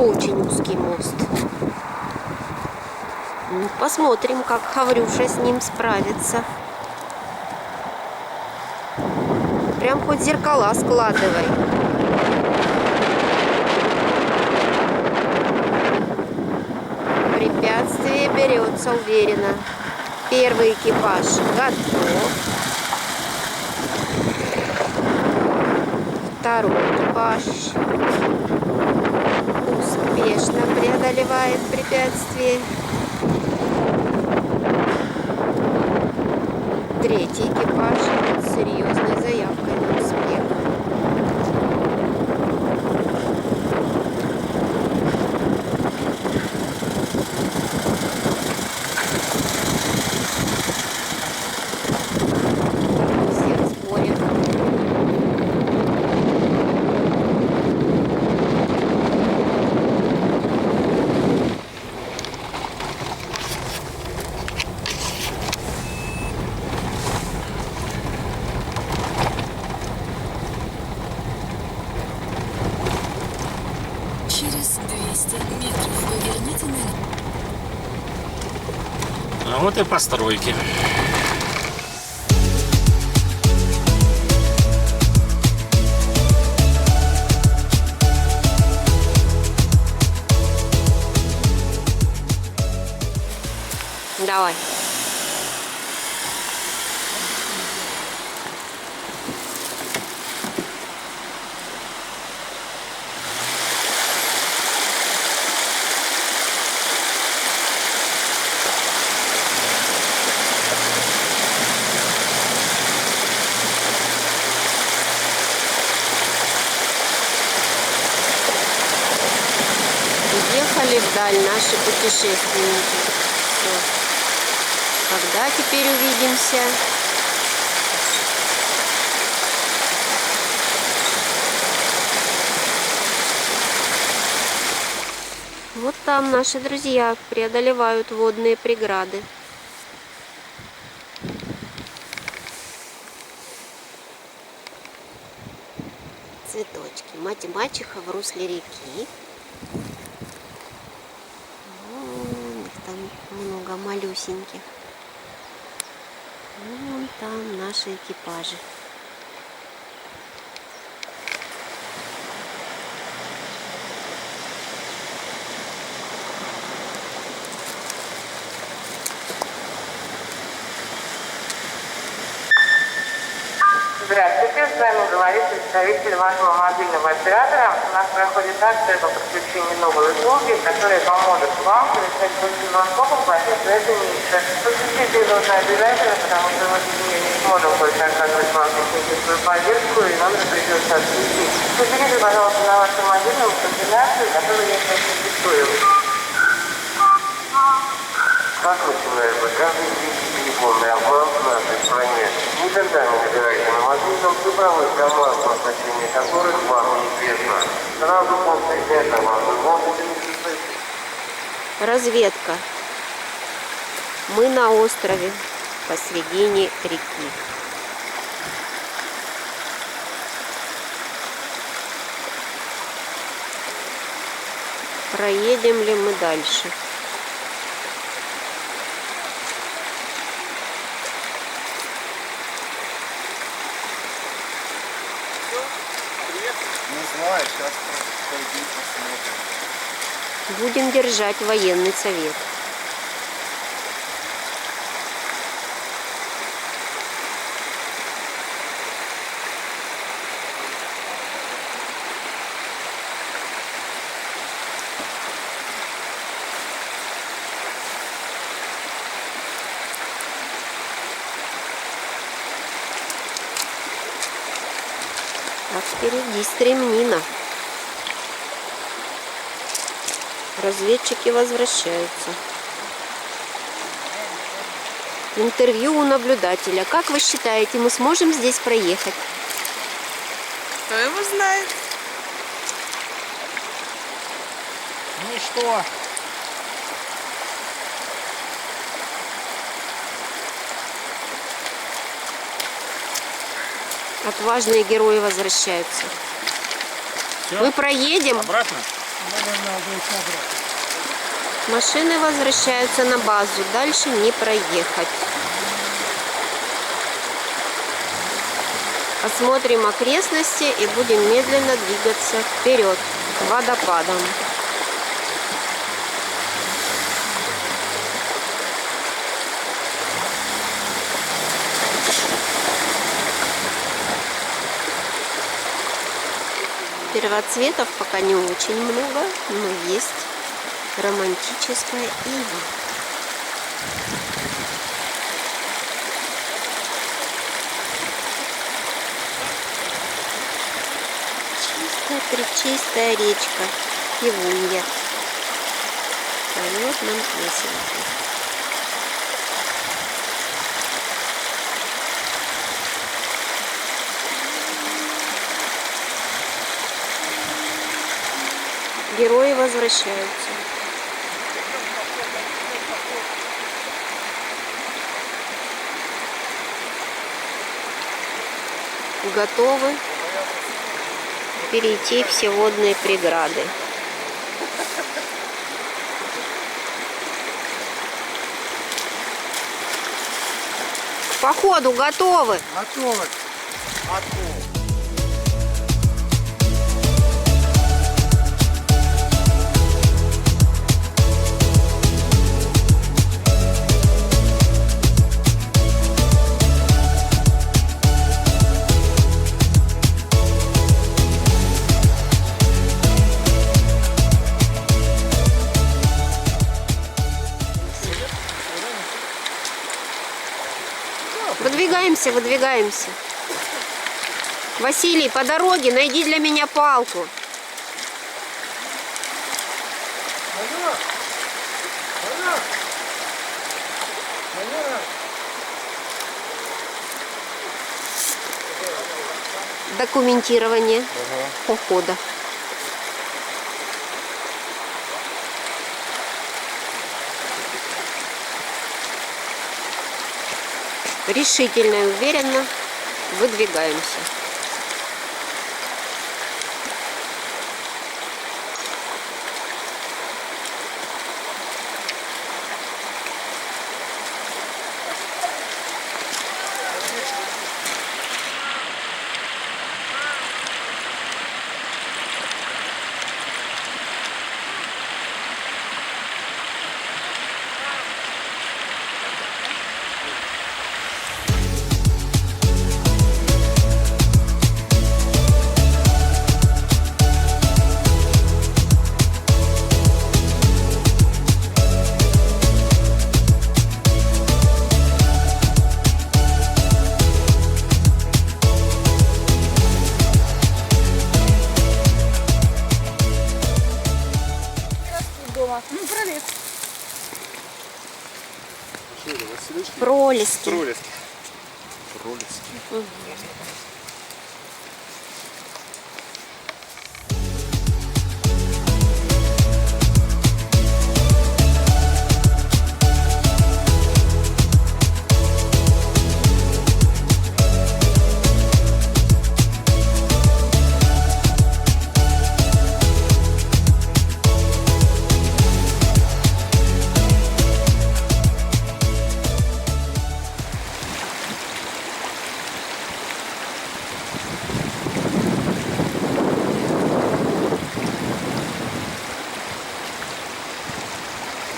очень узкий мост. Ну, посмотрим, как Хаврюша с ним справится. Прям хоть зеркала складывай. Препятствие берется уверенно. Первый экипаж готов. Второй экипаж успешно преодолевает препятствие. Третий экипаж с серьезной заявкой на успех. Все в сборе. Через 200 метров поверните налево. А вот и постройки. Давай. Уехали вдаль наши путешественники. Все. Когда теперь увидимся? Вот там наши друзья преодолевают водные преграды. Цветочки. Мать и мачеха в русле реки. Их там много малюсеньких. Вон там наши экипажи. Здравствуйте, с вами говорит представитель вашего мобильного оператора. У нас проходит акция по подключению новой услуги, которая поможет вам совершать больше звонков и платить за это меньше. Подключите нужно обязательно, потому что мы не сможем больше оказывать вам техническую поддержку, и нам придется отключить. Соедините, пожалуйста, на вашем мобильном комбинацию, которую я сейчас диктую. Как начинается каждый третий телефонный обман в нашей стране? Никогда не набирайте на мобильном цифровых команд, назначение которых вам неизвестно. Сразу после этого вы можете не слышать. Разведка. Мы на острове посредине реки. Проедем ли мы дальше? Не знаю, сейчас пойдем посмотрим. Будем держать военный совет. А впереди стремнина. Разведчики возвращаются. Интервью у наблюдателя. Как вы считаете, мы сможем здесь проехать? Кто его знает? Ну что? Отважные герои возвращаются. Все? Мы проедем? Обратно? Машины возвращаются на базу. Дальше не проехать. Осмотрим окрестности и будем медленно двигаться вперед к водопадам. Первоцветов пока не очень много, но есть романтическая ива. Чистая-пречистая речка Ивунья поет нам песенку. Герои возвращаются. Готовы перейти все водные преграды. К походу готовы? Готовы. Выдвигаемся, выдвигаемся. Василий, по дороге найди для меня палку. Документирование похода. Решительно и уверенно выдвигаемся. Пролески. Пролески.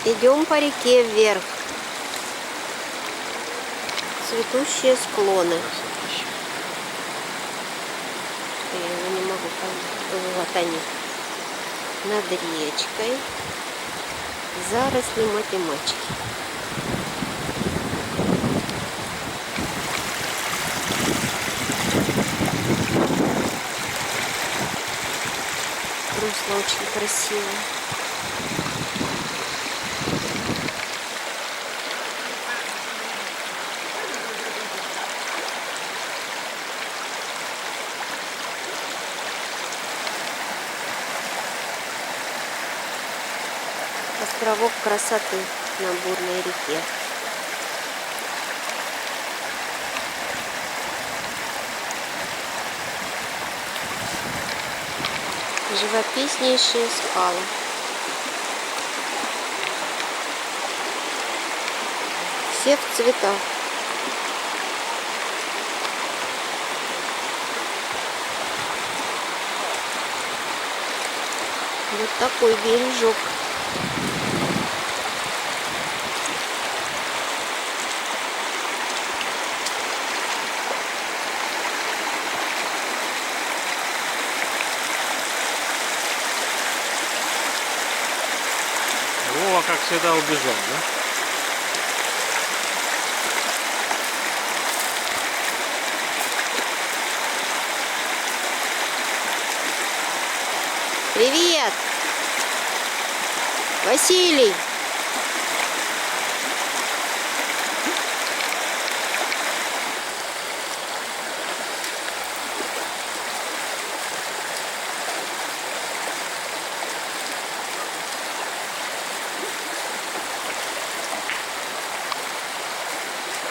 Идем по реке вверх. Цветущие склоны. Я его не могу понять. Вот они. Над речкой. Заросли математики. Русло очень красивое. Островок красоты на бурной реке. Живописнейшие скалы. Все в цветах. Вот такой бережок. Вова, как всегда, убежал, да? Привет! Василий!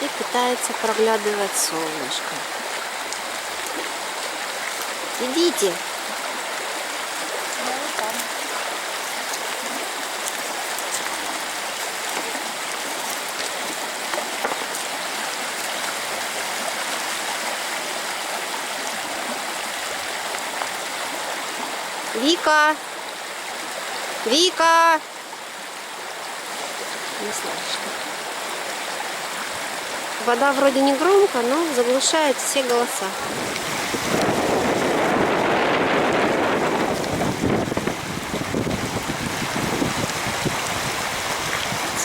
И пытается проглядывать солнышко. Идите! Вика! Вика! Не слышно. Вода вроде не громко, но заглушает все голоса.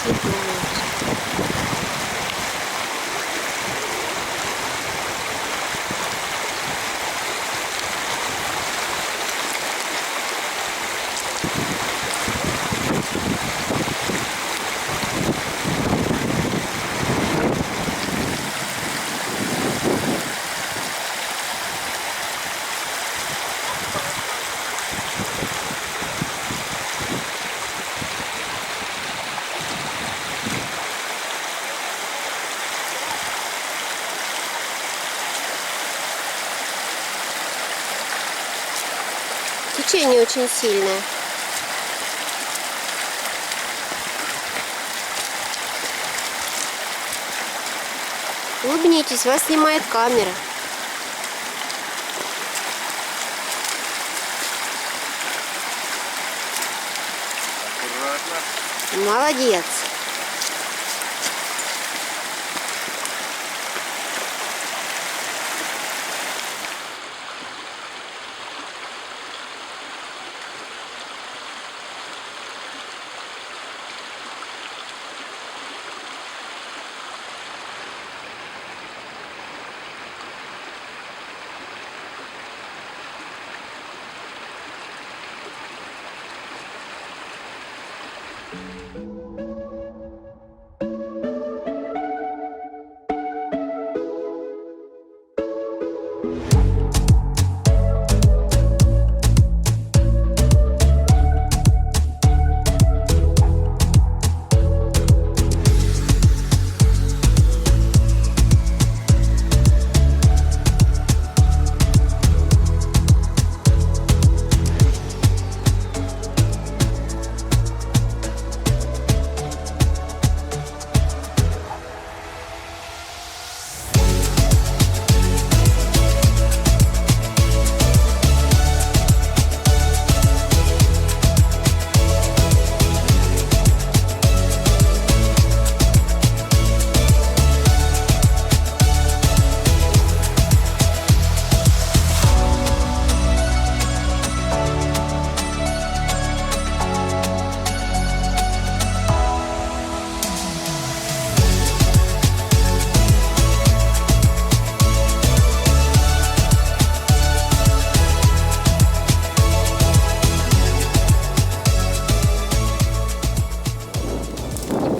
Цветочек. Течение очень сильное. Улыбнитесь, вас снимает камера. Аккуратно. Молодец.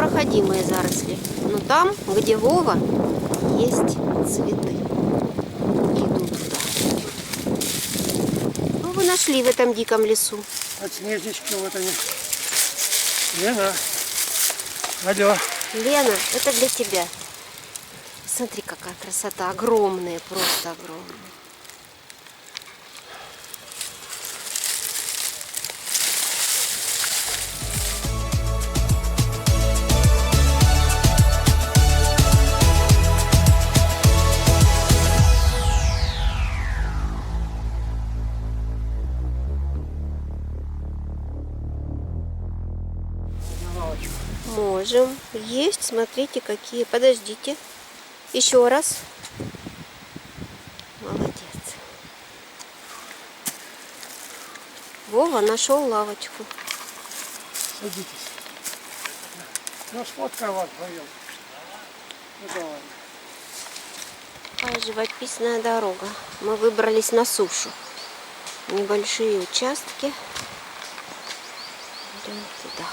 Непроходимые заросли. Но там, где Вова, есть цветы. Иду туда. Что вы нашли в этом диком лесу? Подснежнички вот они. Лена. Алло. Лена, это для тебя. Смотри, какая красота. Огромные, просто огромные. можем. Есть, смотрите, какие. Подождите. Еще раз. Молодец. Вова нашел лавочку. Садитесь. Ну, сфоткаю вас вдвоем. Ну, давай. Какая живописная дорога. Мы выбрались на сушу. Небольшие участки. Идем туда.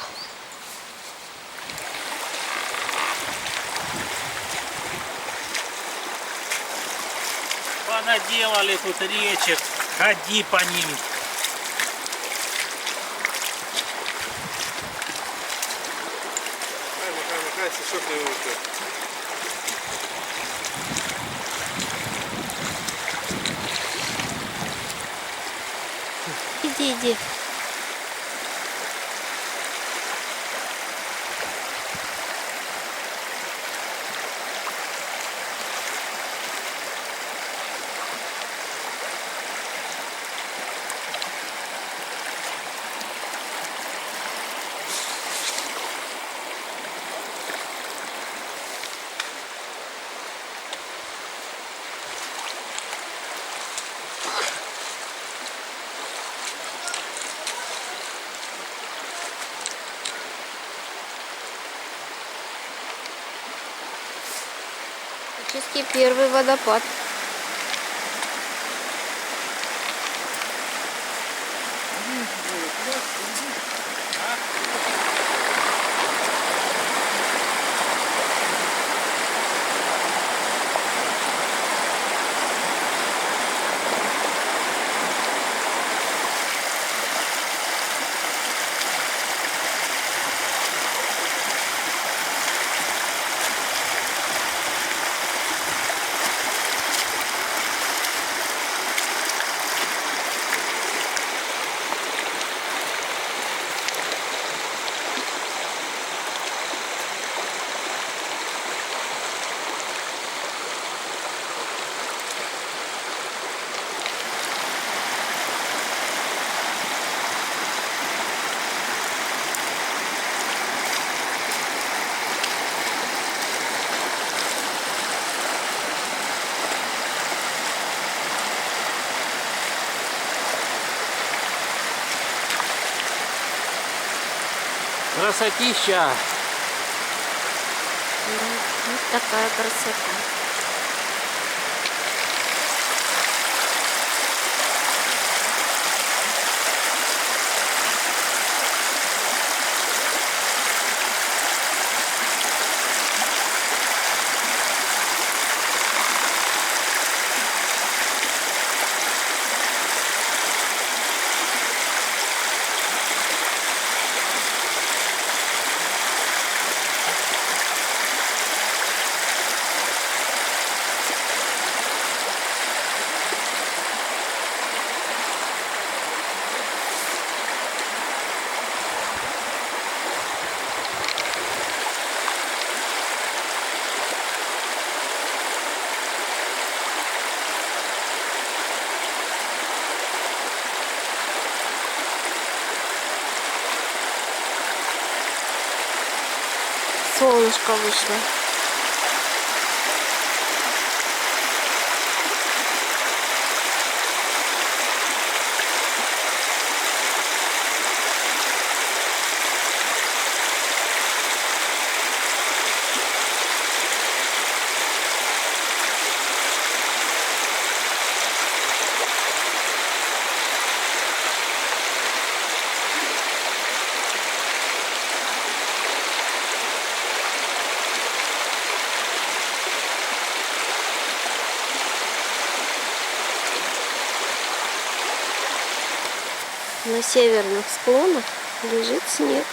Понаделали тут речек, ходи по ним. Махай, сушок не выучил. Иди, иди. Практически первый водопад. Красотища! Вот такая красота. Солнышко вышло. На северных склонах лежит снег.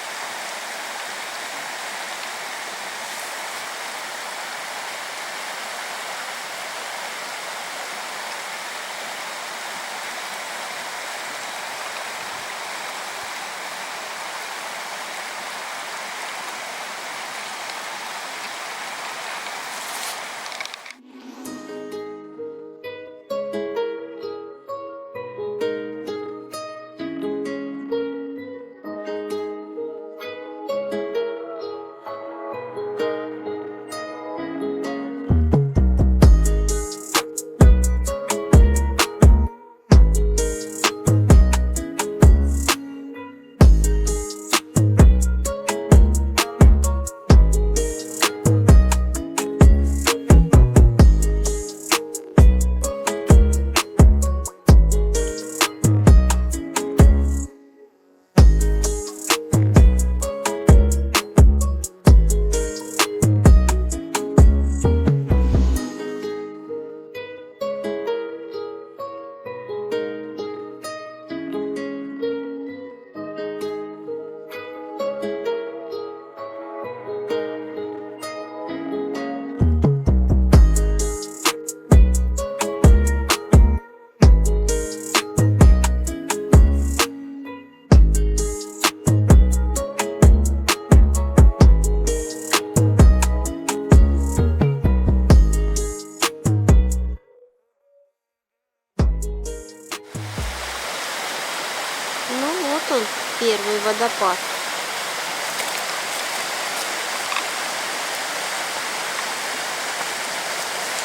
он, первый водопад.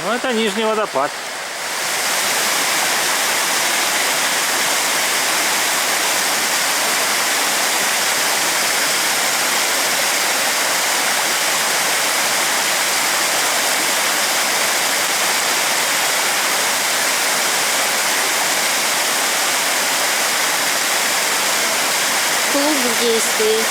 Ну, это нижний водопад. Клуб в действии.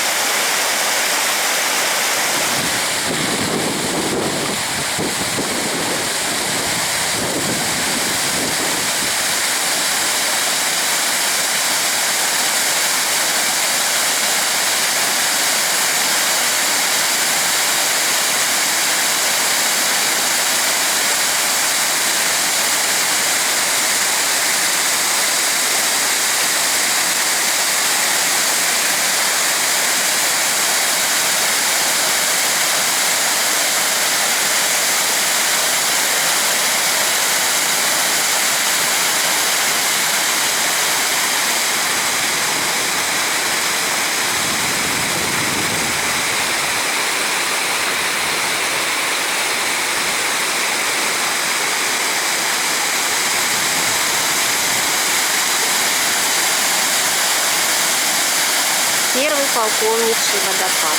Первый полковничий водопад.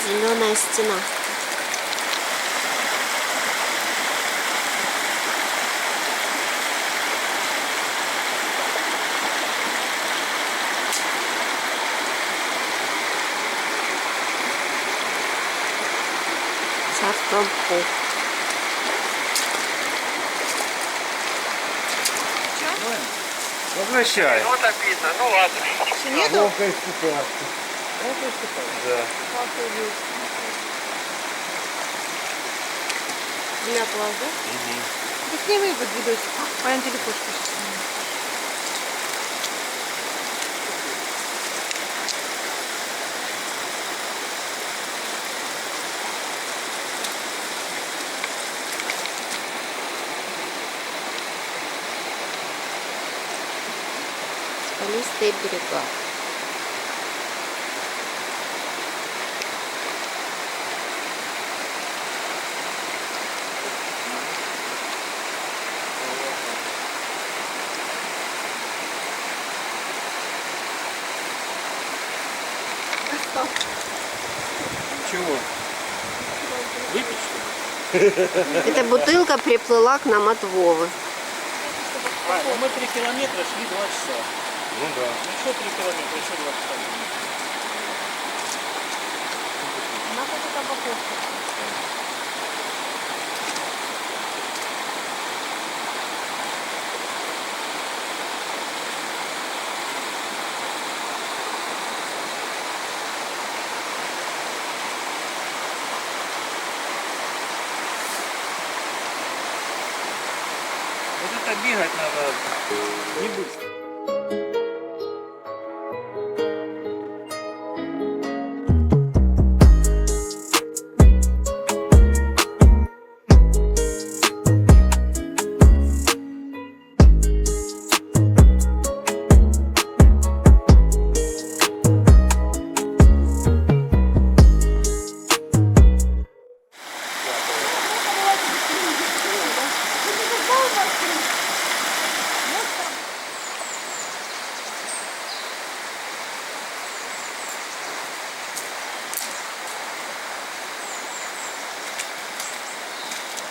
Зеленая стена. Царство богов. Возвращай. Вот обидно, ну ладно. Нету? Ловко искупаться. Ловко искупаться. Да. Для класс, да? Ты сними вот видосик. Моя телефон пишет. Скалистые берега. Чего? Выпить что ли? Эта бутылка приплыла к нам от Вовы. Мы 3 километра шли 2 часа. Ну да. Еще 3 километра, еще 2 часа. Она какая-то упаковка. Вот это бегать надо не быстро.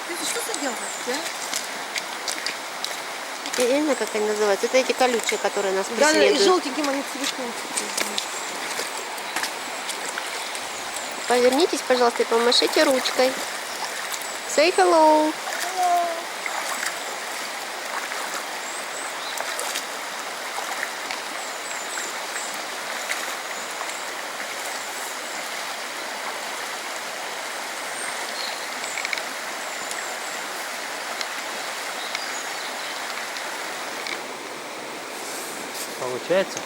Это что за дело вообще? Я не знаю, как они называются. Это эти колючие, которые нас Да, и преследуют. желтеньким они цветочки. Повернитесь, пожалуйста, и помашите ручкой. Say hello. Получается?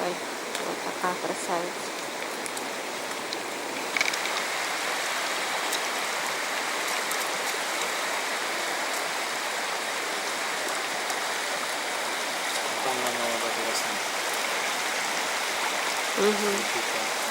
Ой, вот такая красавица. Там на него классно. Угу.